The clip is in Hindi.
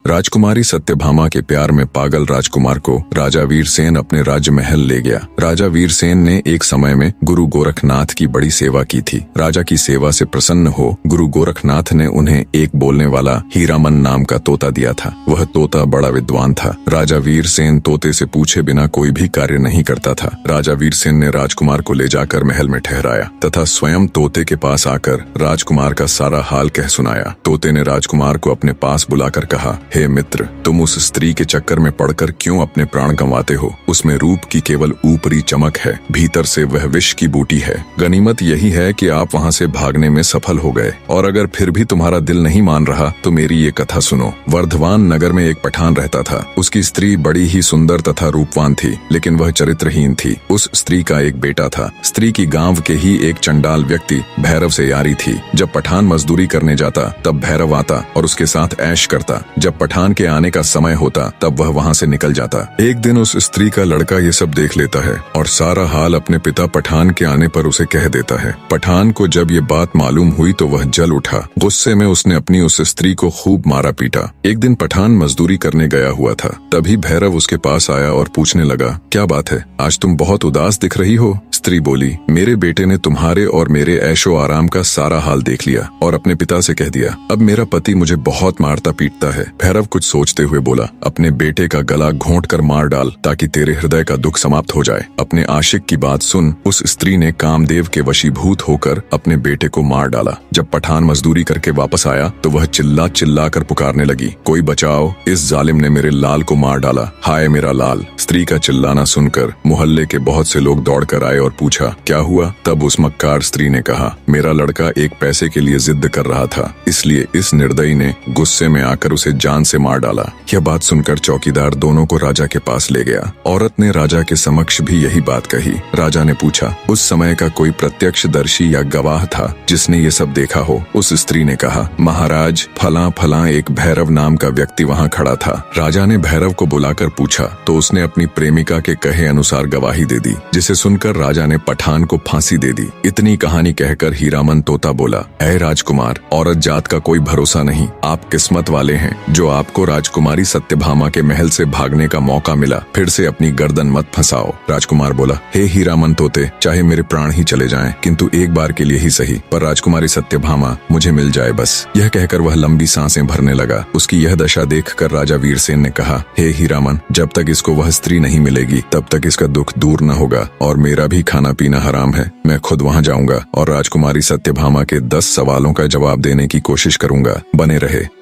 राजकुमारी सत्यभामा के प्यार में पागल राजकुमार को राजा वीरसेन अपने राज्य महल ले गया। राजा वीरसेन ने एक समय में गुरु गोरखनाथ की बड़ी सेवा की थी। राजा की सेवा से प्रसन्न हो गुरु गोरखनाथ ने उन्हें एक बोलने वाला हीरामन नाम का तोता दिया था। वह तोता बड़ा विद्वान था। राजा वीरसेन तोते से पूछे बिना कोई भी कार्य नहीं करता था। राजा वीरसेन ने राजकुमार को ले जाकर महल में ठहराया तथा स्वयं तोते के पास आकर राजकुमार का सारा हाल कह सुनाया। तोते ने राजकुमार को अपने पास बुलाकर कहा, हे मित्र, तुम उस स्त्री के चक्कर में पड़कर क्यों अपने प्राण गंवाते हो? उसमें रूप की केवल ऊपरी चमक है, भीतर से वह विष की बूटी है। गनीमत यही है कि आप वहाँ से भागने में सफल हो गए, और अगर फिर भी तुम्हारा दिल नहीं मान रहा तो मेरी ये कथा सुनो। वर्धमान नगर में एक पठान रहता था। उसकी स्त्री बड़ी ही सुंदर तथा रूपवान थी, लेकिन वह चरित्रहीन थी। उस स्त्री का एक बेटा था। स्त्री की गांव के ही एक चंडाल व्यक्ति भैरव से यारी थी। जब पठान मजदूरी करने जाता तब भैरव आता और उसके साथ ऐश करता। जब पठान के आने का समय होता तब वह वहाँ से निकल जाता। एक दिन उस स्त्री का लड़का ये सब देख लेता है और सारा हाल अपने पिता पठान के आने पर उसे कह देता है। पठान को जब ये बात मालूम हुई तो वह जल उठा। गुस्से में उसने अपनी उस स्त्री को खूब मारा पीटा। एक दिन पठान मजदूरी करने गया हुआ था। तभी भैरव उसके पास आया और पूछने लगा, क्या बात है, आज तुम बहुत उदास दिख रही हो? स्त्री बोली, मेरे बेटे ने तुम्हारे और मेरे ऐशो आराम का सारा हाल देख लिया और अपने पिता से कह दिया। अब मेरा पति मुझे बहुत मारता पीटता है। भैरव कुछ सोचते हुए बोला, अपने बेटे का गला घोंट कर मार डाल ताकि तेरे हृदय का दुख समाप्त हो जाए। अपने आशिक की बात सुन उस स्त्री ने कामदेव के वशीभूत होकर अपने बेटे को मार डाला। जब पठान मजदूरी करके वापस आया तो वह चिल्ला चिल्ला कर पुकारने लगी, कोई बचाओ, इस जालिम ने मेरे लाल को मार डाला, हाय मेरा लाल। स्त्री का चिल्लाना सुनकर मोहल्ले के बहुत से लोग दौड़ कर आए और पूछा, क्या हुआ? तब उस मक्कार स्त्री ने कहा, मेरा लड़का एक पैसे के लिए जिद कर रहा था, इसलिए इस निर्दयी ने गुस्से में आकर उसे जान से मार डाला। यह बात सुनकर चौकीदार दोनों को राजा के पास ले गया। औरत ने राजा के समक्ष भी यही बात कही। राजा ने पूछा, उस समय का कोई प्रत्यक्षदर्शी या गवाह था जिसने ये सब देखा हो? उस स्त्री ने कहा, महाराज, फला फला एक भैरव नाम का व्यक्ति वहाँ खड़ा था। राजा ने भैरव को बुलाकर पूछा तो उसने अपनी प्रेमिका के कहे अनुसार गवाही दे दी, जिसे सुनकर राजा ने पठान को फांसी दे दी। इतनी कहानी कहकर हीरामन तोता बोला, ऐ राजकुमार, औरत जात का कोई भरोसा नहीं। आप किस्मत वाले हैं जो आपको राजकुमारी सत्यभामा के महल से भागने का मौका मिला। फिर से अपनी गर्दन मत फंसाओ। राजकुमार बोला, हे हीरामन तोते, चाहे मेरे प्राण ही चले जाएं, किंतु एक बार के लिए ही सही, पर राजकुमारी सत्यभामा मुझे मिल जाए बस। यह कहकर वह लंबी सांसें भरने लगा। उसकी यह दशा देखकर राजा वीरसेन ने कहा, हे हीरामन, जब तक इसको वह स्त्री नहीं मिलेगी तब तक इसका दुख दूर न होगा, और मेरा भी खाना पीना हराम है। मैं खुद वहाँ जाऊंगा और राजकुमारी सत्यभामा के 10 सवालों का जवाब देने की कोशिश करूंगा। बने रहे।